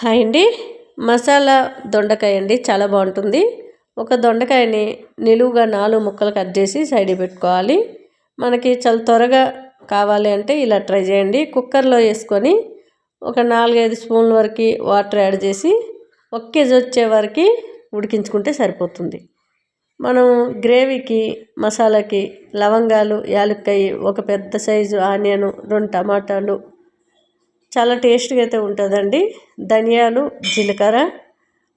Hi అండి. మసాలా దొండకాయ అండి, చాలా బాగుంటుంది. ఒక దొండకాయని నిలువుగా 4 ముక్కలు కట్ చేసి సైడ్ పెట్టుకోవాలి. మనకి చాలా త్వరగా కావాలి అంటే ఇలా ట్రై చేయండి. కుక్కర్లో వేసుకొని ఒక 4-5 స్పూన్ల వరకు వాటర్ యాడ్ చేసి 1 కేజీ వచ్చే వరకు ఉడికించుకుంటే సరిపోతుంది. మనం గ్రేవీకి మసాలాకి లవంగాలు, యాలక్కాయ, ఒక పెద్ద సైజు ఆనియన్, 2 టమాటాలు, చాలా టేస్ట్గా అయితే ఉంటుందండి. ధనియాలు, జీలకర్ర,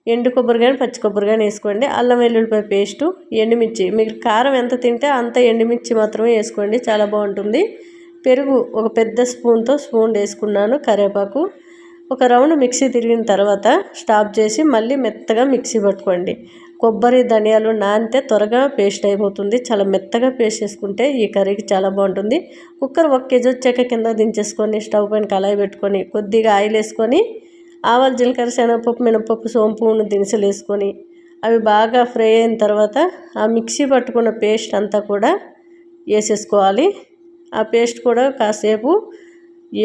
ఎండు కొబ్బరి కానీ పచ్చి కొబ్బరి కానీ వేసుకోండి. అల్లం వెల్లుల్లిపాయ పేస్టు, ఎండుమిర్చి, మీరు కారం ఎంత తింటే అంత ఎండుమిర్చి మాత్రమే వేసుకోండి, చాలా బాగుంటుంది. పెరుగు ఒక పెద్ద స్పూన్ వేసుకున్నాను. కరివేపాకు, ఒక రౌండ్ మిక్సీ తిరిగిన తర్వాత స్టాప్ చేసి మళ్ళీ మెత్తగా మిక్సీ పట్టుకోండి. కొబ్బరి, ధనియాలు నానితే త్వరగా పేస్ట్ అయిపోతుంది. చాలా మెత్తగా పేస్ట్ చేసుకుంటే ఈ కర్రీకి చాలా బాగుంటుంది. కుక్కర్ 1 కేజీ వచ్చాక కింద దించేసుకొని స్టవ్ పైన కళాయి పెట్టుకొని కొద్దిగా ఆయిల్ వేసుకొని ఆవాలు, జీలకర్ర, శనగపప్పు, మినపప్పు, సోంపు, దినుసులు వేసుకొని అవి బాగా ఫ్రై అయిన తర్వాత ఆ మిక్సీ పట్టుకున్న పేస్ట్ అంతా కూడా వేసేసుకోవాలి. ఆ పేస్ట్ కూడా కాసేపు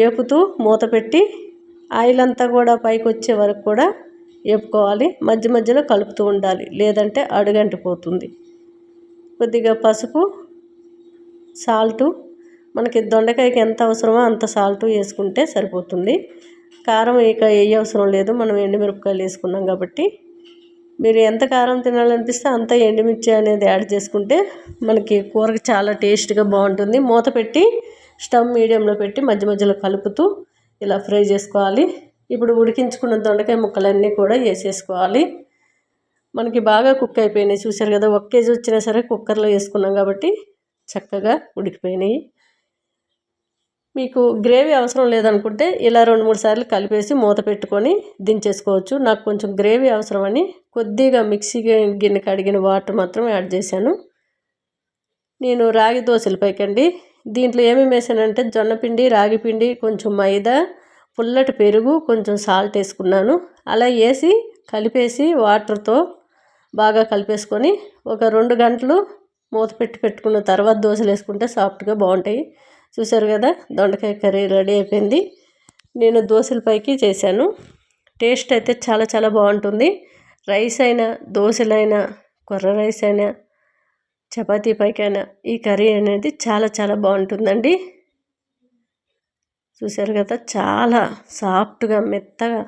ఏపుతూ మూత పెట్టి ఆయిల్ అంతా కూడా పైకి వచ్చే వరకు కూడా వేపుకోవాలి. మధ్య మధ్యలో కలుపుతూ ఉండాలి, లేదంటే అడుగంటిపోతుంది. కొద్దిగా పసుపు, సాల్టు, మనకి దొండకాయకి ఎంత అవసరమో అంత సాల్టు వేసుకుంటే సరిపోతుంది. కారం ఇక అవసరం లేదు, మనం ఎండుమిరపకాయలు వేసుకున్నాం కాబట్టి. మీరు ఎంత కారం తినాలనిపిస్తే అంత ఎండుమిర్చి అనేది యాడ్ చేసుకుంటే మనకి కూరకి చాలా టేస్ట్గా బాగుంటుంది. మూత పెట్టి స్టవ్ మీడియంలో పెట్టి మధ్య మధ్యలో కలుపుతూ ఇలా ఫ్రై చేసుకోవాలి. ఇప్పుడు ఉడికించుకున్న దొండకాయ ముక్కలన్నీ కూడా వేసేసుకోవాలి. మనకి బాగా కుక్ అయిపోయినాయి, చూసారు కదా. 1 కేజీ వచ్చినా సరే కుక్కర్లో వేసుకున్నాం కాబట్టి చక్కగా ఉడికిపోయినాయి. మీకు గ్రేవీ అవసరం లేదనుకుంటే ఇలా 2-3 సార్లు కలిపేసి మూత పెట్టుకొని దించేసుకోవచ్చు. నాకు కొంచెం గ్రేవీ అవసరమని కొద్దిగా మిక్సీ గిన్నె కడిగిన వాటర్ మాత్రం యాడ్ చేశాను. నేను రాగి దోశల పైకండి, దీంట్లో ఏమేమి వేసానంటే జొన్నపిండి, రాగిపిండి, కొంచెం మైదా, పుల్లటి పెరుగు, కొంచెం సాల్ట్ వేసుకున్నాను. అలా వేసి కలిపేసి వాటర్తో బాగా కలిపేసుకొని ఒక 2 గంటలు మూత పెట్టుకున్న తర్వాత దోశలు వేసుకుంటే సాఫ్ట్గా బాగుంటాయి. చూసారు కదా, దొండకాయ కర్రీ రెడీ అయిపోయింది. నేను దోశల పైకి చేశాను. టేస్ట్ అయితే చాలా చాలా బాగుంటుంది. రైస్ అయినా, దోశలైనా, కొర్ర రైస్ అయినా, చపాతీ పైకైనా ఈ కర్రీ అనేది చాలా చాలా బాగుంటుందండి. చూసారు కదా, చాలా సాఫ్ట్గా మెత్తగా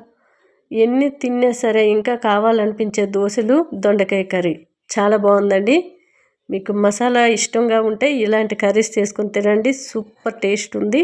ఎన్ని తిన్నా సరే ఇంకా కావాలనిపించే దోశలు, దొండకాయ కర్రీ చాలా బాగుందండి. మీకు మసాలా ఇష్టంగా ఉంటే ఇలాంటి కర్రీస్ చేసుకొని తినండి, సూపర్ టేస్ట్ ఉంది.